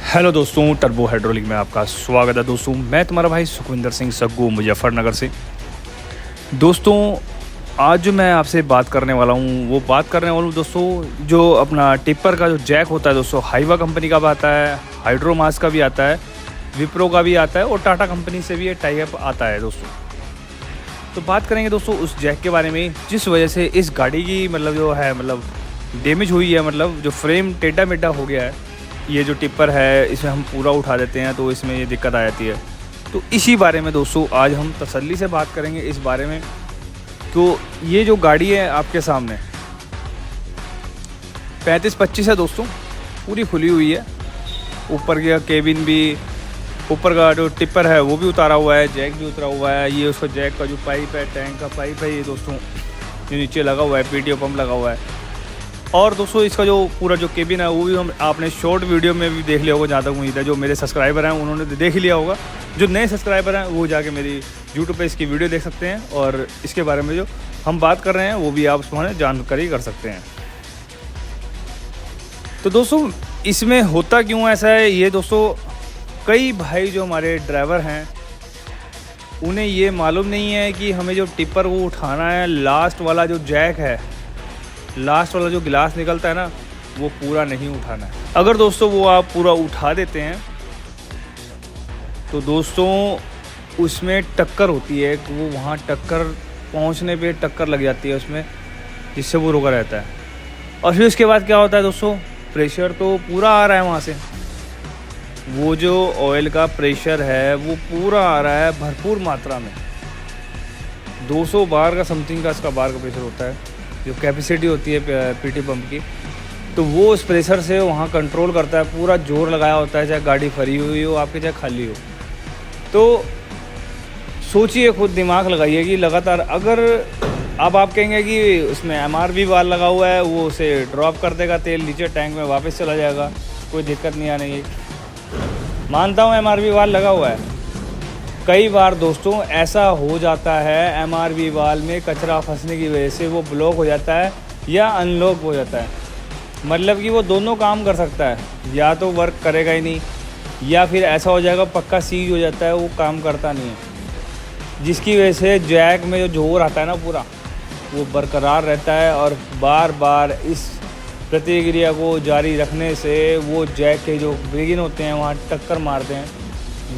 Hello दोस्तों, turbo hydraulic में आपका स्वागत है। दोस्तों मैं तुम्हारा भाई सुखविंदर सिंह सग्गू मुजफ्फरनगर से। दोस्तों आज जो मैं आपसे बात करने वाला हूँ दोस्तों, जो अपना टिप्पर का जो जैक होता है दोस्तों, हाइवा कंपनी का भी आता है, हाइड्रोमास का भी आता है, विप्रो का भी आता है और टाटा कंपनी से भी ये टाई अप आता है दोस्तों। तो बात करेंगे दोस्तों उस जैक के बारे में जिस वजह से इस गाड़ी की डैमेज हुई है, जो फ्रेम टेढ़ा मेढ़ा हो गया है। ये जो टिप्पर है इसे हम पूरा उठा देते हैं तो इसमें ये दिक्कत आ जाती है। तो इसी बारे में दोस्तों आज हम तसल्ली से बात करेंगे इस बारे में। तो ये जो गाड़ी है आपके सामने 3525 है दोस्तों, पूरी खुली हुई है। ऊपर का केबिन भी, ऊपर का जो टिप्पर है वो भी उतारा हुआ है, जैक भी उतरा हुआ है। ये उसका जैक का जो पाइप है, टैंक का पाइप है ये दोस्तों, जो नीचे लगा हुआ है, पीटीओ पंप लगा हुआ है। और दोस्तों इसका जो पूरा जो केबिन है वो भी आपने शॉर्ट वीडियो में भी देख लिया होगा, जहाँ तक उम्मीद है। जो मेरे सब्सक्राइबर हैं उन्होंने देख लिया होगा, जो नए सब्सक्राइबर हैं वो जाके मेरी यूट्यूब पे इसकी वीडियो देख सकते हैं और इसके बारे में जो हम बात कर रहे हैं वो भी आप उसमें जानकारी कर सकते हैं। तो दोस्तों इसमें होता क्यों ऐसा है, ये दोस्तों कई भाई जो हमारे ड्राइवर हैं उन्हें ये मालूम नहीं है कि हमें जो टिप्पर को उठाना है, लास्ट वाला जो जैक है, लास्ट वाला जो गिलास निकलता है ना, वो पूरा नहीं उठाना है। अगर दोस्तों वो आप पूरा उठा देते हैं तो दोस्तों उसमें टक्कर होती है, वो वहाँ टक्कर पहुँचने पे टक्कर लग जाती है उसमें, जिससे वो रुका रहता है। और फिर उसके बाद क्या होता है दोस्तों, प्रेशर तो पूरा आ रहा है वहाँ से, वो जो ऑयल का प्रेशर है वो पूरा आ रहा है भरपूर मात्रा में। 200 बार का समथिंग का इसका बार का प्रेशर होता है, जो कैपेसिटी होती है पीटी पंप की। तो वो उस प्रेशर से वहाँ कंट्रोल करता है, पूरा जोर लगाया होता है, चाहे गाड़ी भरी हुई हो आपकी चाहे खाली हो। तो सोचिए, खुद दिमाग लगाइए कि लगातार अगर अब आप कहेंगे कि उसमें एमआरवी वाल लगा हुआ है, वो उसे ड्रॉप कर देगा, तेल नीचे टैंक में वापस चला जाएगा, कोई दिक्कत नहीं आने की। मानता हूँ एमआरवी वाल लगा हुआ है। कई बार दोस्तों ऐसा हो जाता है, एमआरवी वाल में कचरा फंसने की वजह से वो ब्लॉक हो जाता है या अनलॉक हो जाता है। मतलब कि वो दोनों काम कर सकता है, या तो वर्क करेगा ही नहीं, या फिर ऐसा हो जाएगा पक्का सीज हो जाता है, वो काम करता नहीं है, जिसकी वजह से जैक में जो जोर आता है ना पूरा, वो बरकरार रहता है। और बार बार इस प्रतिक्रिया को जारी रखने से वो जैक के जो ब्रेगिन होते हैं वहाँ टक्कर मारते हैं,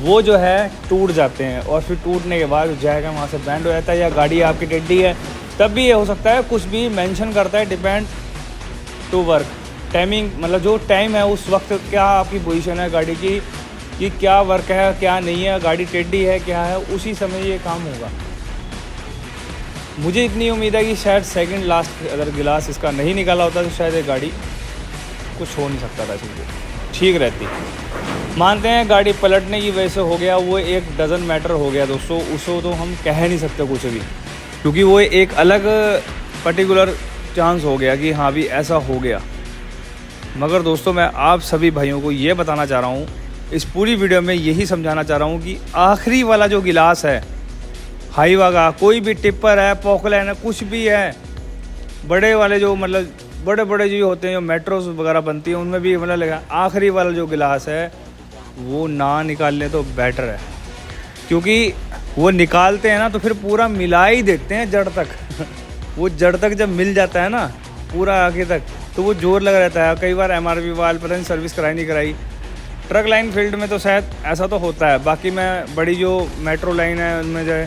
वो जो है टूट जाते हैं। और फिर टूटने के बाद जैक है वहाँ से बैंड हो जाता है, या गाड़ी आपकी टेढ़ी है तब भी ये हो सकता है। कुछ भी मेंशन करता है, डिपेंड टू वर्क टाइमिंग, जो टाइम है उस वक्त क्या आपकी पोजीशन है गाड़ी की, कि क्या वर्क है क्या नहीं है, गाड़ी टेढ़ी है क्या है, उसी समय ये काम होगा। मुझे इतनी उम्मीद है कि शायद सेकंड लास्ट अगर गिलास इसका नहीं निकाला होता तो शायद ये गाड़ी कुछ हो नहीं सकता था, ठीक रहती। मानते हैं गाड़ी पलटने की वजह से हो गया, वो एक डजन मैटर हो गया दोस्तों, उसको तो हम कह नहीं सकते कुछ भी, क्योंकि वो एक अलग पर्टिकुलर चांस हो गया कि हाँ भी ऐसा हो गया। मगर दोस्तों मैं आप सभी भाइयों को ये बताना चाह रहा हूँ, इस पूरी वीडियो में यही समझाना चाह रहा हूँ कि आखिरी वाला जो गिलास है हाईवा का, कोई भी टिप्पर है, पॉकलाइन है, कुछ भी है, बड़े वाले जो बड़े बड़े जो होते हैं, जो मेट्रोस वगैरह बनती हैं उनमें भी आखिरी वाला जो गिलास है वो ना निकाल लें तो बेटर है। क्योंकि वो निकालते हैं ना तो फिर पूरा मिला ही देते हैं जड़ तक वो जड़ तक जब मिल जाता है ना पूरा आगे तक, तो वो जोर लगा रहता है। कई बार एमआरवी वाल पता नहीं सर्विस कराई नहीं कराई, ट्रक लाइन फील्ड में तो शायद ऐसा तो होता है, बाकी मैं बड़ी जो मेट्रो लाइन है उनमें जो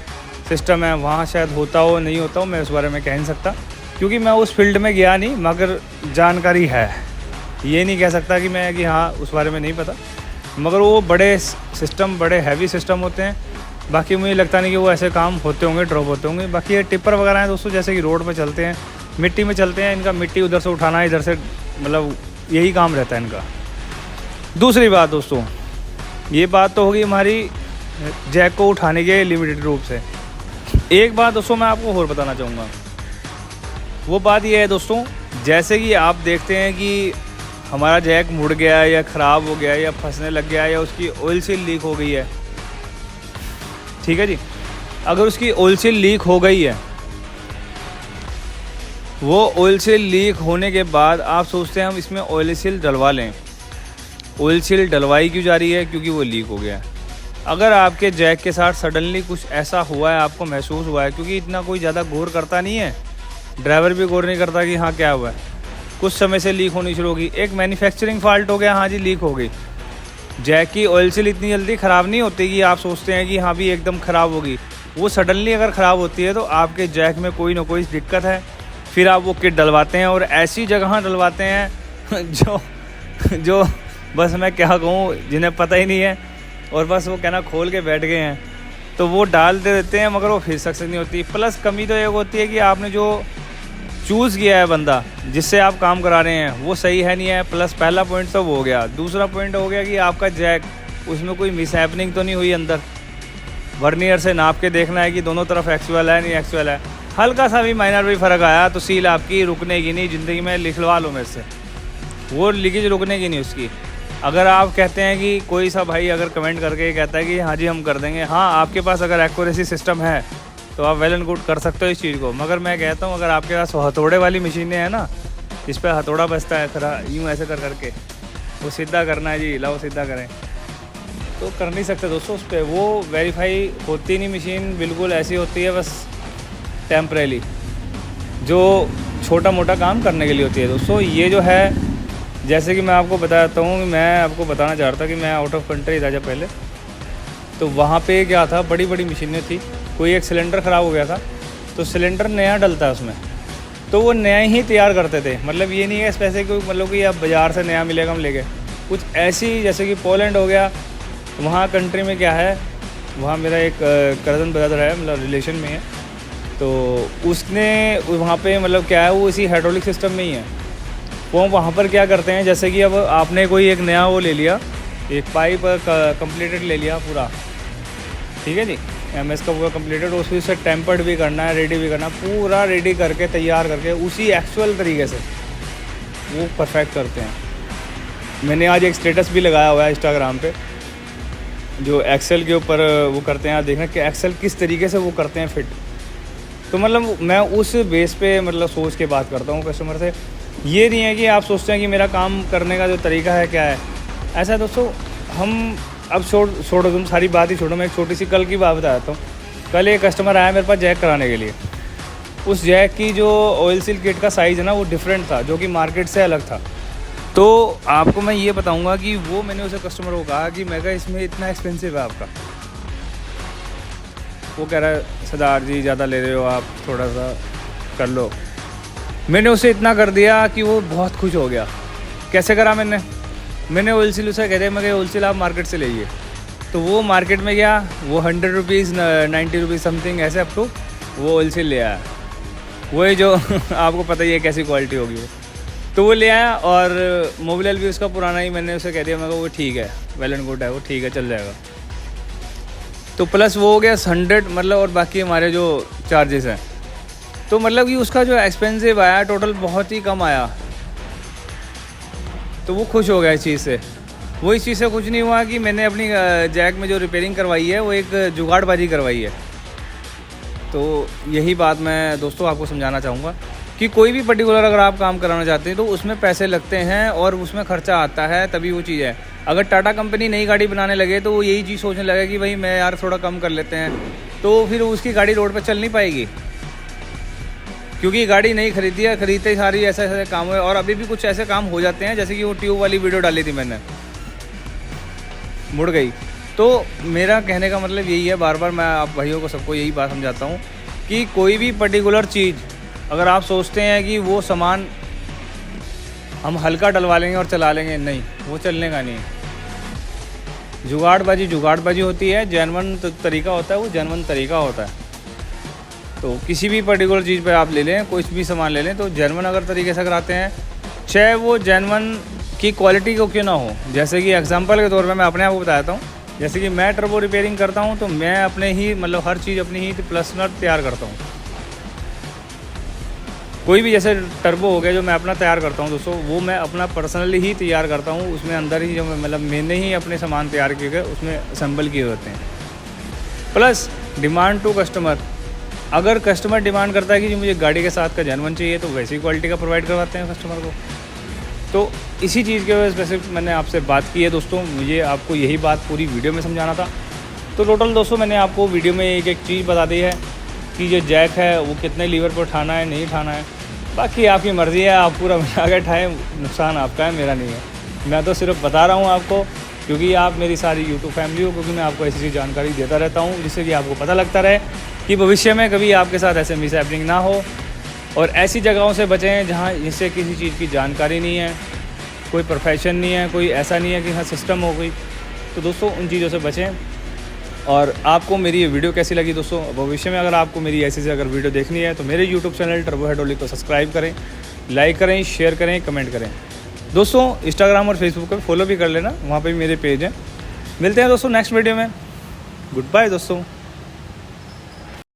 सिस्टम है वहाँ शायद होता हो नहीं होता हो, मैं उस बारे में कह नहीं सकता, क्योंकि मैं उस फील्ड में गया नहीं, मगर जानकारी है। ये नहीं कह सकता कि हाँ उस बारे में नहीं पता, मगर वो बड़े सिस्टम, बड़े हैवी सिस्टम होते हैं। बाकी मुझे लगता नहीं कि वो ऐसे काम होते होंगे, ड्रॉप होते होंगे। बाकी ये टिप्पर वगैरह हैं दोस्तों, जैसे कि रोड पे चलते हैं, मिट्टी में चलते हैं, इनका मिट्टी उधर से उठाना, इधर से यही काम रहता है इनका। दूसरी बात दोस्तों, ये बात तो होगी हमारी जैक को उठाने के लिमिटेड रूप से। एक बात दोस्तों मैं आपको और बताना चाहूँगा, वो बात ये है दोस्तों, जैसे कि आप देखते हैं कि हमारा जैक मुड़ गया है या ख़राब हो गया है या फंसने लग गया है या उसकी ऑयल सील लीक हो गई है, ठीक है जी। अगर उसकी ऑयल सील लीक हो गई है, वो ऑयल सील लीक होने के बाद आप सोचते हैं हम इसमें ऑयल सील डलवा लें, ऑयल सील डलवाई क्यों जा रही है? क्योंकि वो लीक हो गया है। अगर आपके जैक के साथ सडनली कुछ ऐसा हुआ है, आपको महसूस हुआ है, क्योंकि इतना कोई ज़्यादा गौर करता नहीं है, ड्राइवर भी गौर नहीं करता कि हाँ क्या हुआ है, कुछ समय से लीक होनी शुरू होगी। एक मैन्युफैक्चरिंग फॉल्ट हो गया, हाँ जी लीक हो गई। जैक की ऑयल सील इतनी जल्दी ख़राब नहीं होती कि आप सोचते हैं कि हाँ भी एकदम ख़राब होगी। वो सडनली अगर ख़राब होती है तो आपके जैक में कोई ना कोई दिक्कत है। फिर आप वो किट डलवाते हैं और ऐसी जगह डलवाते हैं जो बस मैं क्या कहूँ, जिन्हें पता ही नहीं है और बस वो कहना खोल के बैठ गए हैं, तो वो डाल दे देते हैं, मगर वो फिर सक्सेस नहीं होती। प्लस कमी तो ये होती है कि आपने जो चूज़ किया है बंदा जिससे आप काम करा रहे हैं वो सही है नहीं है। प्लस पहला पॉइंट तो वो हो गया। दूसरा पॉइंट हो गया कि आपका जैक, उसमें कोई मिसहैपनिंग तो नहीं हुई अंदर। वर्नियर से नाप के देखना है कि दोनों तरफ एक्चुअल है नहीं एक्चुअल है। हल्का सा भी माइनर भी फ़र्क आया तो सील आपकी रुकने नहीं, ज़िंदगी में लिखवा लो मेरे से, वो लीकेज रुकने की नहीं उसकी। अगर आप कहते हैं कि कोई सा भाई अगर कमेंट करके कहता है कि हाँ जी हम कर देंगे, हाँ आपके पास अगर एक्यूरेसी सिस्टम है तो आप वेल एंड गुड कर सकते हो इस चीज़ को। मगर मैं कहता हूँ अगर आपके पास हथौड़े वाली मशीनें हैं ना, इस पर हथौड़ा बचता है थोड़ा यूँ ऐसे कर करके वो सीधा करना है जी, लाओ सीधा करें, तो कर नहीं सकते दोस्तों उस पर। वो वेरीफाई होती नहीं मशीन, बिल्कुल ऐसी होती है बस टेम्परेरी, जो छोटा मोटा काम करने के लिए होती है दोस्तों। ये जो है, जैसे कि मैं आपको बताता हूँ, मैं आपको बताना चाह रहा था कि मैं आउट ऑफ कंट्री था जब पहले, तो वहाँ पे क्या था, बड़ी बड़ी मशीनें थी। कोई एक सिलेंडर ख़राब हो गया था तो सिलेंडर नया डलता है उसमें, तो वो नया ही तैयार करते थे। मतलब ये नहीं है इस पैसे को मतलब कि आप बाज़ार से नया मिलेगा हम लेके, कुछ ऐसी जैसे कि पोलैंड हो गया, वहाँ कंट्री में क्या है, वहाँ मेरा एक कज़न ब्रदर है, मतलब रिलेशन में है, तो उसने वहाँ पे मतलब क्या है, वो इसी हाइड्रोलिक सिस्टम में ही है। वो वहाँ पर क्या करते हैं, जैसे कि अब आपने कोई एक नया वो ले लिया, एक पाइप कंप्लीटेड ले लिया पूरा, ठीक है जी, एमएस का पूरा कंप्लीटेड, उसको से टेम्पर्ड भी करना है, रेडी भी करना, पूरा रेडी करके तैयार करके उसी एक्चुअल तरीके से वो परफेक्ट करते हैं। मैंने आज एक स्टेटस भी लगाया हुआ है इंस्टाग्राम पे, जो एक्सेल के ऊपर वो करते हैं, आप देखना कि एक्सेल किस तरीके से वो करते हैं फिट। तो मतलब मैं उस बेस पे मतलब सोच के बात करता हूँ कस्टमर से। ये नहीं है कि आप सोचते हैं कि मेरा काम करने का जो तरीका है क्या है, ऐसा दोस्तों। हम अब छोड़ो तुम सारी बात ही छोड़ो, मैं एक छोटी सी कल की बात बताता हूँ। कल एक कस्टमर आया मेरे पास जैक कराने के लिए। उस जैक की जो ऑयल सील किट का साइज़ है ना, वो डिफरेंट था, जो कि मार्केट से अलग था। तो आपको मैं ये बताऊंगा कि वो मैंने उसे कस्टमर को कहा कि मैं कहा इसमें इतना एक्सपेंसिव है आपका। वो कह रहा है सरदार जी ज़्यादा ले रहे हो आप, थोड़ा सा कर लो। मैंने उसे इतना कर दिया कि वो बहुत खुश हो गया। कैसे करा मैंने ऑयल सील उसे कह दिया, मैं ऑयल सील आप मार्केट से लीजिए। तो वो मार्केट में गया, वो 100 रुपीज़ 90 रुपीज़ समथिंग ऐसे अप टू वो ऑयल सील ले आया। वही जो आपको पता ही है कैसी क्वालिटी होगी वो। तो वो ले आया और मोबिल भी उसका पुराना ही, मैंने उसे कह दिया, मैं वो ठीक है, वेल एंड गुड है, वो ठीक है चल जाएगा। तो प्लस वो हो गया 100 मतलब, और बाकी हमारे जो चार्जेस हैं, तो मतलब कि उसका जो एक्सपेंसिव आया टोटल बहुत ही कम आया। तो वो खुश हो गया इस चीज़ से। वो इस चीज़ से कुछ नहीं हुआ कि मैंने अपनी जैक में जो रिपेयरिंग करवाई है वो एक जुगाड़बाजी करवाई है। तो यही बात मैं दोस्तों आपको समझाना चाहूँगा कि कोई भी पर्टिकुलर अगर आप काम कराना चाहते हैं तो उसमें पैसे लगते हैं और उसमें खर्चा आता है, तभी वो चीज़ है। अगर टाटा कंपनी नई गाड़ी बनाने लगे तो वो यही चीज़ सोचने लगे कि भाई मैं यार थोड़ा कम कर लेते हैं, तो फिर उसकी गाड़ी रोड पर चल नहीं पाएगी, क्योंकि गाड़ी नहीं खरीदी है, खरीदते ही सारी ऐसे ऐसे काम हुए। और अभी भी कुछ ऐसे काम हो जाते हैं, जैसे कि वो ट्यूब वाली वीडियो डाली थी मैंने, मुड़ गई। तो मेरा कहने का मतलब यही है, बार बार मैं आप भाइयों को सबको यही बात समझाता हूँ कि कोई भी पर्टिकुलर चीज़ अगर आप सोचते हैं कि वो सामान हम हल्का डलवा लेंगे और चला लेंगे, नहीं, वो चलने का नहीं है। जुगाड़बाजी होती है, जेन्युइन तरीका होता है, वो जेन्युइन तरीका होता है। तो किसी भी पर्टिकुलर चीज़ पे आप ले लें, कोई भी सामान ले लें, तो जेन्युइन अगर तरीके से कराते हैं, चाहे वो जेन्युइन की क्वालिटी को क्यों ना हो। जैसे कि एग्जांपल के तौर पे मैं अपने आप को बताता हूँ, जैसे कि मैं टर्बो रिपेयरिंग करता हूँ, तो मैं अपने ही मतलब हर चीज़ अपनी ही पर्सनल तैयार करता हूँ। कोई भी जैसे टर्बो हो गया जो मैं अपना तैयार करता हूँ दोस्तों, वो मैं अपना पर्सनली ही तैयार करता हूँ। उसमें अंदर ही जो मतलब मैंने ही अपने सामान तैयार किए गए उसमें असेंबल किए होते हैं। प्लस डिमांड टू कस्टमर, अगर कस्टमर डिमांड करता है कि जी मुझे गाड़ी के साथ का जेन्युइन चाहिए, तो वैसी क्वालिटी का प्रोवाइड करवाते हैं कस्टमर को। तो इसी चीज़ के वजह से मैंने आपसे बात की है दोस्तों। मुझे आपको यही बात पूरी वीडियो में समझाना था। तो टोटल दोस्तों मैंने आपको वीडियो में एक चीज़ बता दी है कि जो जैक है वो कितने लीवर पर उठाना है, नहीं उठाना है। बाकी आपकी मर्ज़ी है, आप पूरा बना के उठाएँ, नुकसान आपका है, मेरा नहीं है। मैं तो सिर्फ बता रहा हूँ आपको, क्योंकि आप मेरी सारी यूट्यूब फैमिली हो, क्योंकि मैं आपको ऐसी जानकारी देता रहता हूँ जिससे कि आपको पता लगता रहे कि भविष्य में कभी आपके साथ ऐसे मिसहैपनिंग ना हो। और ऐसी जगहों से बचें जहाँ जिससे किसी चीज़ की जानकारी नहीं है, कोई प्रोफेशन नहीं है, कोई ऐसा नहीं है कि हाँ सिस्टम हो गई। तो दोस्तों उन चीज़ों से बचें। और आपको मेरी ये वीडियो कैसी लगी दोस्तों? भविष्य में अगर आपको मेरी ऐसी से अगर वीडियो देखनी है तो मेरे यूट्यूब चैनल टर्बो हाइड्रोलिक को सब्सक्राइब करें, लाइक करें, शेयर करें, कमेंट करें। दोस्तों इंस्टाग्राम और फेसबुक पर फॉलो भी कर लेना, वहाँ पे भी मेरे पेज हैं। मिलते हैं दोस्तों नेक्स्ट वीडियो में। गुड बाय दोस्तों।